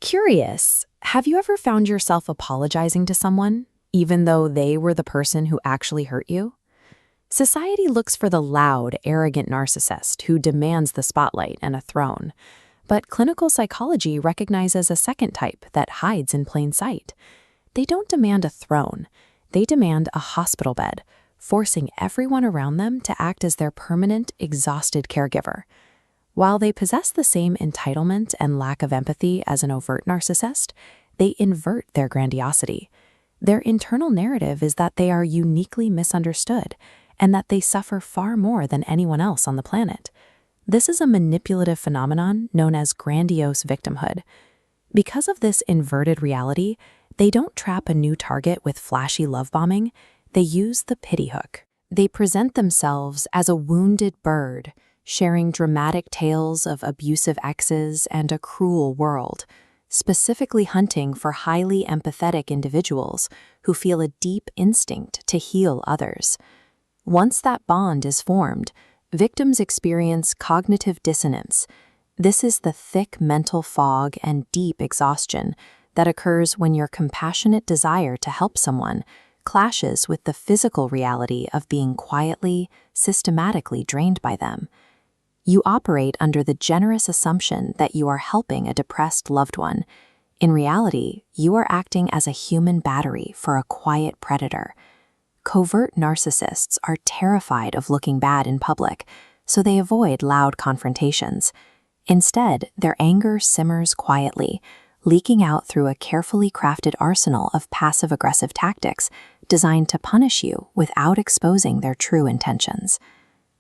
Curious, have you ever found yourself apologizing to someone, even though they were the person who actually hurt you? Society looks for the loud, arrogant narcissist who demands the spotlight and a throne. But clinical psychology recognizes a second type that hides in plain sight. They don't demand a throne. They demand a hospital bed, forcing everyone around them to act as their permanent, exhausted caregiver. While they possess the same entitlement and lack of empathy as an overt narcissist, they invert their grandiosity. Their internal narrative is that they are uniquely misunderstood and that they suffer far more than anyone else on the planet. This is a manipulative phenomenon known as grandiose victimhood. Because of this inverted reality, they don't trap a new target with flashy love bombing. They use the pity hook. They present themselves as a wounded bird, sharing dramatic tales of abusive exes and a cruel world, specifically hunting for highly empathetic individuals who feel a deep instinct to heal others. Once that bond is formed, victims experience cognitive dissonance. This is the thick mental fog and deep exhaustion that occurs when your compassionate desire to help someone clashes with the physical reality of being quietly, systematically drained by them. You operate under the generous assumption that you are helping a depressed loved one. In reality, you are acting as a human battery for a quiet predator. Covert narcissists are terrified of looking bad in public, so they avoid loud confrontations. Instead, their anger simmers quietly, leaking out through a carefully crafted arsenal of passive-aggressive tactics designed to punish you without exposing their true intentions.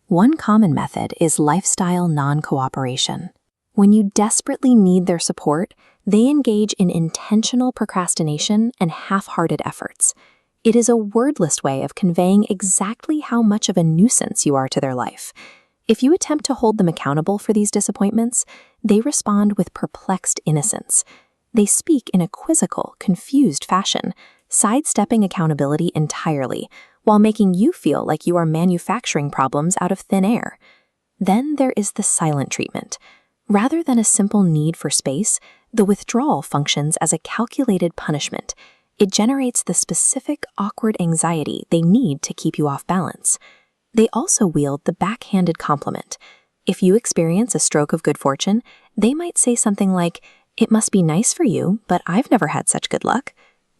One common method is lifestyle non-cooperation. When you desperately need their support, they engage in intentional procrastination and half-hearted efforts. It is a wordless way of conveying exactly how much of a nuisance you are to their life. If you attempt to hold them accountable for these disappointments, they respond with perplexed innocence. They speak in a quizzical, confused fashion, sidestepping accountability entirely, while making you feel like you are manufacturing problems out of thin air. Then there is the silent treatment. Rather than a simple need for space, the withdrawal functions as a calculated punishment. It generates the specific, awkward anxiety they need to keep you off balance. They also wield the backhanded compliment. If you experience a stroke of good fortune, they might say something like, "It must be nice for you, but I've never had such good luck."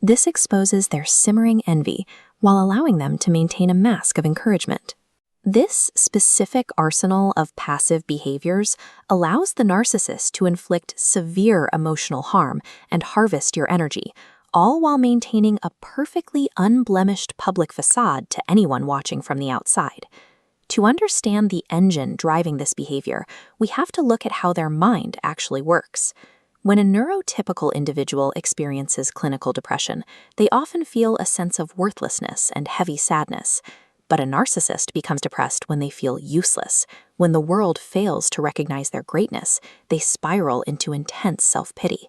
This exposes their simmering envy while allowing them to maintain a mask of encouragement. This specific arsenal of passive behaviors allows the narcissist to inflict severe emotional harm and harvest your energy, all while maintaining a perfectly unblemished public facade to anyone watching from the outside. To understand the engine driving this behavior, we have to look at how their mind actually works. When a neurotypical individual experiences clinical depression, they often feel a sense of worthlessness and heavy sadness. But a narcissist becomes depressed when they feel useless. When the world fails to recognize their greatness, they spiral into intense self-pity.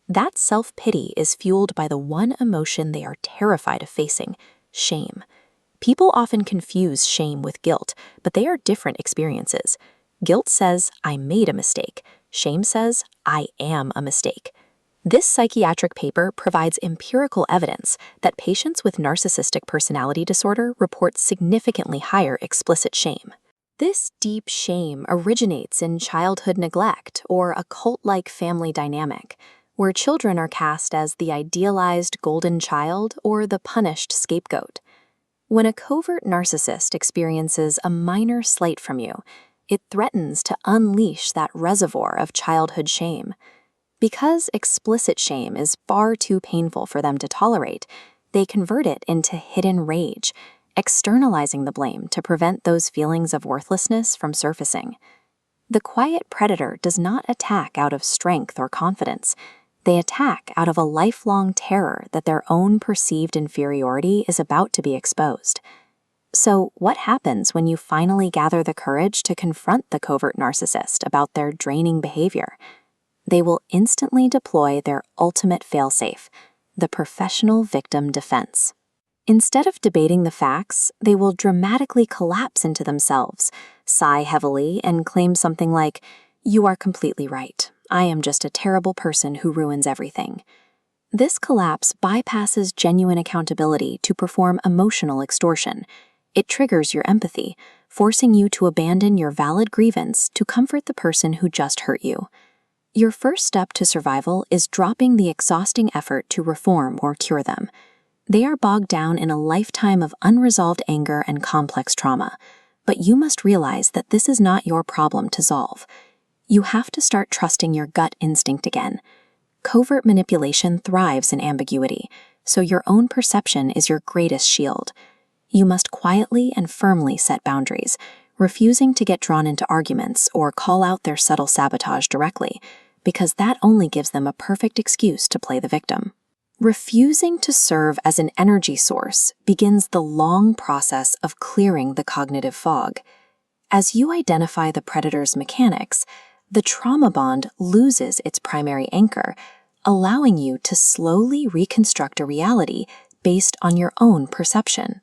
That self-pity is fueled by the one emotion they are terrified of facing: shame. People often confuse shame with guilt, but they are different experiences. Guilt says, "I made a mistake." Shame says, "I am a mistake." This psychiatric paper provides empirical evidence that patients with narcissistic personality disorder report significantly higher explicit shame. This deep shame originates in childhood neglect or a cult-like family dynamic, where children are cast as the idealized golden child or the punished scapegoat. When a covert narcissist experiences a minor slight from you, it threatens to unleash that reservoir of childhood shame. Because explicit shame is far too painful for them to tolerate, they convert it into hidden rage, externalizing the blame to prevent those feelings of worthlessness from surfacing. The quiet predator does not attack out of strength or confidence. They attack out of a lifelong terror that their own perceived inferiority is about to be exposed. So, what happens when you finally gather the courage to confront the covert narcissist about their draining behavior? They will instantly deploy their ultimate failsafe, the professional victim defense. Instead of debating the facts, they will dramatically collapse into themselves, sigh heavily, and claim something like, "You are completely right. I am just a terrible person who ruins everything. This collapse bypasses genuine accountability to perform emotional extortion. It triggers your empathy, forcing you to abandon your valid grievance to comfort the person who just hurt you. Your first step to survival is dropping the exhausting effort to reform or cure them. They are bogged down in a lifetime of unresolved anger and complex trauma. But you must realize that this is not your problem to solve. You have to start trusting your gut instinct again. Covert manipulation thrives in ambiguity, so your own perception is your greatest shield. You must quietly and firmly set boundaries, refusing to get drawn into arguments or call out their subtle sabotage directly, because that only gives them a perfect excuse to play the victim. Refusing to serve as an energy source begins the long process of clearing the cognitive fog. As you identify the predator's mechanics, the trauma bond loses its primary anchor, allowing you to slowly reconstruct a reality based on your own perception.